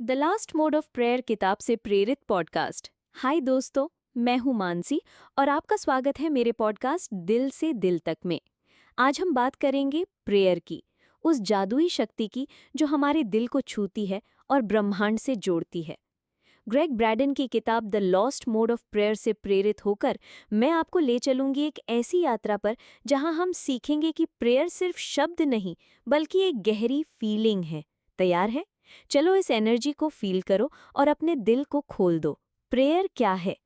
The last mode of prayer किताब से प्रेरित पॉडकास्ट। हाय दोस्तों, मैं हूं मानसी और आपका स्वागत है मेरे पॉडकास्ट दिल से दिल तक में। आज हम बात करेंगे प्रेयर की, उस जादुई शक्ति की जो हमारे दिल को छूती है और ब्रह्मांड से जोड़ती है। ग्रेग ब्रैडन की किताब the lost mode of prayer से प्रेरित होकर मैं आपको ले चलूंगी एक ऐसी यात्रा पर जहां हम सीखेंगे कि प्रेयर सिर्फ शब्द नहीं बल्कि एक गहरी फीलिंग है। तैयार है? चलो इस एनर्जी को फील करो और अपने दिल को खोल दो। प्रेयर क्या है?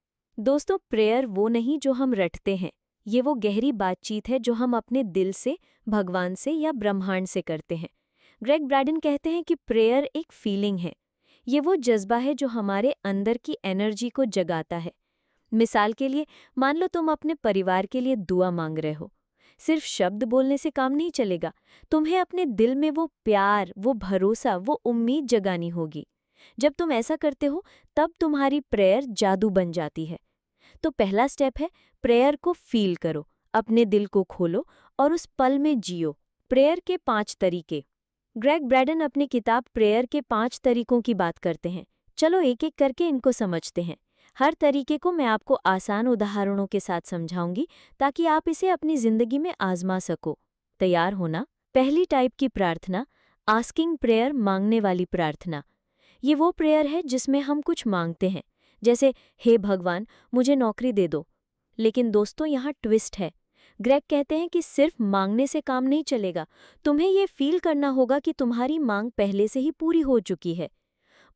दोस्तों, प्रेयर वो नहीं जो हम रटते हैं। ये वो गहरी बातचीत है जो हम अपने दिल से, भगवान से या ब्रह्मांड से करते हैं। ग्रेग ब्रैडन कहते हैं कि प्रेयर एक फीलिंग है। ये वो जज्बा है जो हमारे अंदर की एनर्जी को जगाता है। मिसाल के लिए, मान लो तुम अपने परिवार के लिए दुआ मांग रहे हो। सिर्फ शब्द बोलने से काम नहीं चलेगा। तुम्हें अपने दिल में वो प्यार, वो भरोसा, वो उम्मीद जगानी होगी। जब तुम ऐसा करते हो तब तुम्हारी प्रेयर जादू बन जाती है। तो पहला स्टेप है, प्रेयर को फील करो, अपने दिल को खोलो और उस पल में जियो। प्रेयर के 5 तरीके। ग्रेग ब्रैडन अपनी किताब प्रेयर के 5 तरीकों की बात करते हैं। चलो एक एक करके इनको समझते हैं। हर तरीके को मैं आपको आसान उदाहरणों के साथ समझाऊंगी ताकि आप इसे अपनी जिंदगी में आजमा सको। तैयार होना। पहली टाइप की प्रार्थना, आस्किंग प्रेयर, मांगने वाली प्रार्थना। ये वो प्रेयर है जिसमें हम कुछ मांगते हैं, जैसे हे भगवान मुझे नौकरी दे दो। लेकिन दोस्तों, यहाँ ट्विस्ट है। ग्रेग कहते हैं कि सिर्फ मांगने से काम नहीं चलेगा। तुम्हें ये फील करना होगा कि तुम्हारी मांग पहले से ही पूरी हो चुकी है।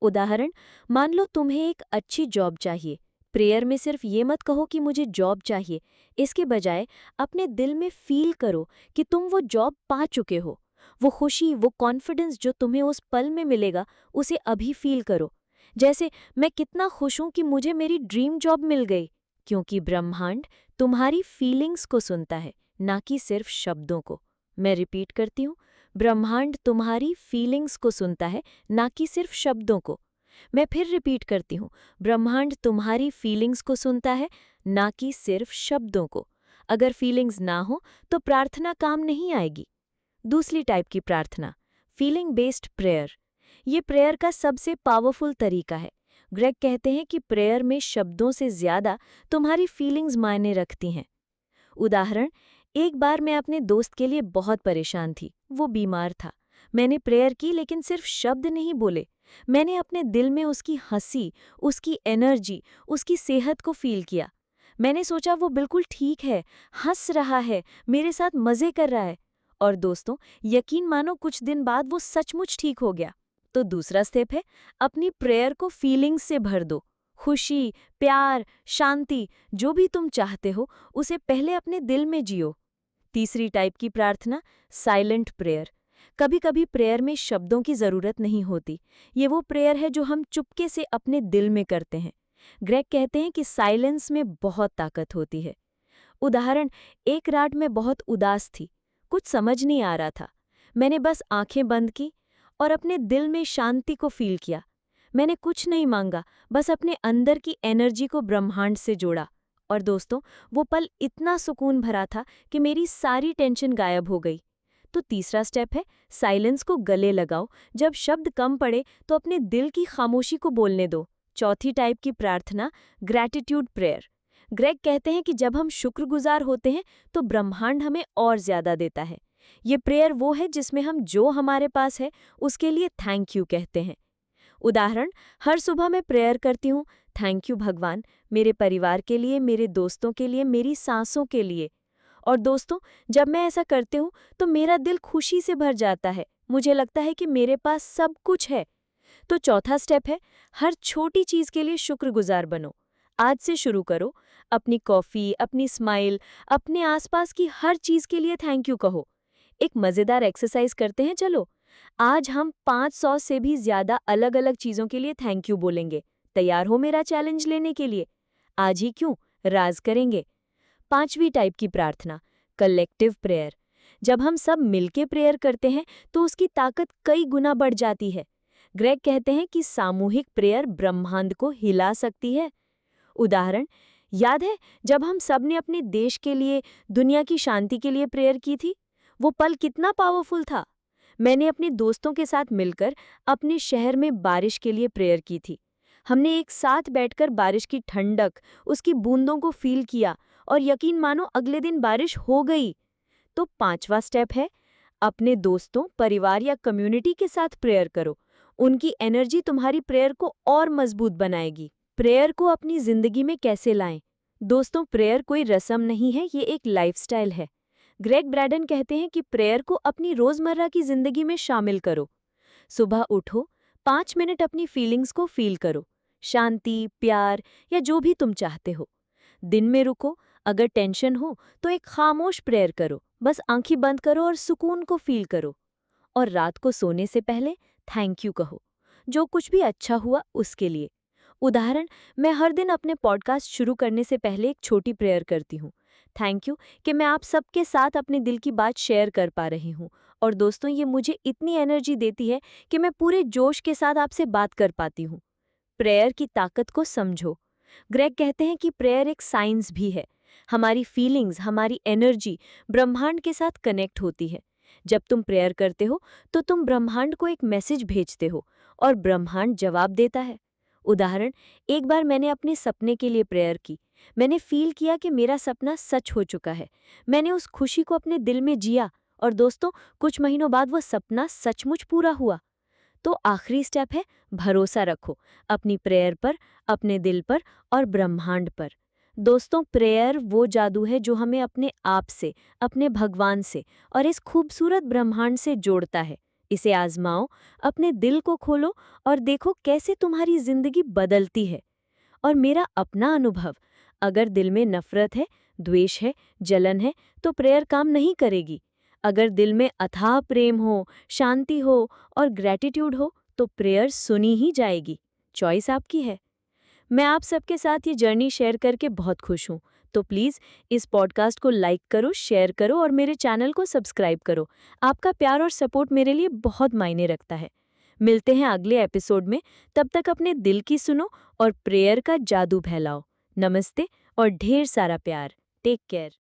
उदाहरण, मान लो तुम्हें एक अच्छी जॉब चाहिए। प्रेयर में सिर्फ ये मत कहो कि मुझे जॉब चाहिए। इसके बजाय अपने दिल में फील करो कि तुम वो जॉब पा चुके हो। वो खुशी, वो कॉन्फिडेंस जो तुम्हें उस पल में मिलेगा, उसे अभी फील करो। जैसे, मैं कितना खुश हूं कि मुझे मेरी ड्रीम जॉब मिल गई। क्योंकि ब्रह्मांड तुम्हारी फीलिंग्स को सुनता है, ना कि सिर्फ शब्दों को। मैं रिपीट करती हूँ, ब्रह्मांड तुम्हारी फीलिंग्स को सुनता है, ना कि सिर्फ शब्दों को। मैं फिर रिपीट करती हूँ, ब्रह्मांड तुम्हारी फीलिंग्स को सुनता है, ना कि सिर्फ शब्दों को। अगर फीलिंग्स ना हो तो प्रार्थना काम नहीं आएगी। दूसरी टाइप की प्रार्थना, फीलिंग बेस्ड प्रेयर। ये प्रेयर का सबसे पावरफुल तरीका है। ग्रेग कहते हैं कि प्रेयर में शब्दों से ज्यादा तुम्हारी फीलिंग्स मायने रखती हैं। उदाहरण, एक बार मैं अपने दोस्त के लिए बहुत परेशान थी। वो बीमार था। मैंने प्रेयर की लेकिन सिर्फ शब्द नहीं बोले। मैंने अपने दिल में उसकी हंसी, उसकी एनर्जी, उसकी सेहत को फील किया। मैंने सोचा वो बिल्कुल ठीक है, हंस रहा है, मेरे साथ मजे कर रहा है। और दोस्तों, यकीन मानो कुछ दिन बाद वो सचमुच ठीक हो गया। तो दूसरा स्टेप है, अपनी प्रेयर को फीलिंग्स से भर दो। खुशी, प्यार, शांति, जो भी तुम चाहते हो उसे पहले अपने दिल में जियो। तीसरी टाइप की प्रार्थना, साइलेंट प्रेयर। कभी कभी प्रेयर में शब्दों की जरूरत नहीं होती। ये वो प्रेयर है जो हम चुपके से अपने दिल में करते हैं। ग्रेग कहते हैं कि साइलेंस में बहुत ताकत होती है। उदाहरण, एक रात में बहुत उदास थी, कुछ समझ नहीं आ रहा था। मैंने बस आंखें बंद की और अपने दिल में शांति को फील किया। मैंने कुछ नहीं मांगा, बस अपने अंदर की एनर्जी को ब्रह्मांड से जोड़ा। और दोस्तों, वो पल इतना सुकून भरा था कि मेरी सारी टेंशन गायब हो गई। तो तीसरा स्टेप है, साइलेंस को गले लगाओ। जब शब्द कम पड़े तो अपने दिल की खामोशी को बोलने दो। चौथी टाइप की प्रार्थना, ग्रैटिट्यूड प्रेयर। ग्रेग कहते हैं कि जब हम शुक्रगुजार होते हैं तो ब्रह्मांड हमें और ज्यादा देता है। ये प्रेयर वो है जिसमें हम जो हमारे पास है उसके लिए थैंक यू कहते हैं। उदाहरण, हर सुबह मैं प्रेयर करती हूँ, थैंक यू भगवान, मेरे परिवार के लिए, मेरे दोस्तों के लिए, मेरी सांसों के लिए। और दोस्तों, जब मैं ऐसा करती हूँ तो मेरा दिल खुशी से भर जाता है। मुझे लगता है कि मेरे पास सब कुछ है। तो चौथा स्टेप है, हर छोटी चीज के लिए शुक्रगुजार बनो। आज से शुरू करो। अपनी कॉफी, अपनी स्माइल, अपने आसपास की हर चीज के लिए थैंक यू कहो। एक मजेदार एक्सरसाइज करते हैं, चलो। आज हम 500 से भी ज्यादा अलग अलग चीजों के लिए थैंक यू बोलेंगे। तैयार हो मेरा चैलेंज लेने के लिए? आज ही क्यों, राज करेंगे। पांचवी टाइप की प्रार्थना, कलेक्टिव प्रेयर। जब हम सब मिलके प्रेयर करते हैं तो उसकी ताकत कई गुना बढ़ जाती है। ग्रेग कहते हैं कि सामूहिक प्रेयर ब्रह्मांड को हिला सकती है। उदाहरण, याद है जब हम सब ने अपने देश के लिए, दुनिया की शांति के लिए प्रेयर की थी? वो पल कितना पावरफुल था। मैंने अपने दोस्तों के साथ मिलकर अपने शहर में बारिश के लिए प्रेयर की थी। हमने एक साथ बैठकर बारिश की ठंडक, उसकी बूंदों को फील किया और यकीन मानो अगले दिन बारिश हो गई। तो 5वां स्टेप है, अपने दोस्तों, परिवार या कम्युनिटी के साथ प्रेयर करो। उनकी एनर्जी तुम्हारी प्रेयर को और मजबूत बनाएगी। प्रेयर को अपनी जिंदगी में कैसे लाएं? दोस्तों, प्रेयर कोई रस्म नहीं है, ये एक लाइफस्टाइल है। ग्रेग ब्रैडन कहते हैं कि प्रेयर को अपनी रोजमर्रा की जिंदगी में शामिल करो। सुबह उठो, 5 मिनट अपनी फीलिंग्स को फील करो, शांति, प्यार या जो भी तुम चाहते हो। दिन में रुको, अगर टेंशन हो तो एक खामोश प्रेयर करो, बस आंखें बंद करो और सुकून को फील करो। और रात को सोने से पहले थैंक यू कहो, जो कुछ भी अच्छा हुआ उसके लिए। उदाहरण, मैं हर दिन अपने पॉडकास्ट शुरू करने से पहले एक छोटी प्रेयर करती हूँ। थैंक यू कि मैं आप सबके साथ अपने दिल की बात शेयर कर पा रही हूँ। और दोस्तों, ये मुझे इतनी एनर्जी देती है कि मैं पूरे जोश के साथ आपसे बात कर पाती हूँ। प्रेयर की ताकत को समझो। ग्रेग कहते हैं कि प्रेयर एक साइंस भी है। हमारी फीलिंग्स, हमारी एनर्जी ब्रह्मांड के साथ कनेक्ट होती है। जब तुम प्रेयर करते हो तो तुम ब्रह्मांड को एक मैसेज भेजते हो और ब्रह्मांड जवाब देता है। उदाहरण, एक बार मैंने अपने सपने के लिए प्रेयर की। मैंने फील किया कि मेरा सपना सच हो चुका है। मैंने उस खुशी को अपने दिल में जिया और दोस्तों, कुछ महीनों बाद वो सपना सचमुच पूरा हुआ। तो आखिरी स्टेप है, भरोसा रखो अपनी प्रेयर पर, अपने दिल पर और ब्रह्मांड पर। दोस्तों, प्रेयर वो जादू है जो हमें अपने आप से, अपने भगवान से और इस खूबसूरत ब्रह्मांड से जोड़ता है। इसे आजमाओ, अपने दिल को खोलो और देखो कैसे तुम्हारी जिंदगी बदलती है। और मेरा अपना अनुभव, अगर दिल में नफरत है, द्वेष है, जलन है, तो प्रेयर काम नहीं करेगी। अगर दिल में अथाह प्रेम हो, शांति हो और ग्रैटिट्यूड हो, तो प्रेयर सुनी ही जाएगी। चॉइस आपकी है। मैं आप सबके साथ ये जर्नी शेयर करके बहुत खुश हूँ। तो प्लीज़ इस पॉडकास्ट को लाइक करो, शेयर करो और मेरे चैनल को सब्सक्राइब करो। आपका प्यार और सपोर्ट मेरे लिए बहुत मायने रखता है। मिलते हैं अगले एपिसोड में। तब तक अपने दिल की सुनो और प्रेयर का जादू फैलाओ। नमस्ते और ढेर सारा प्यार। Take care.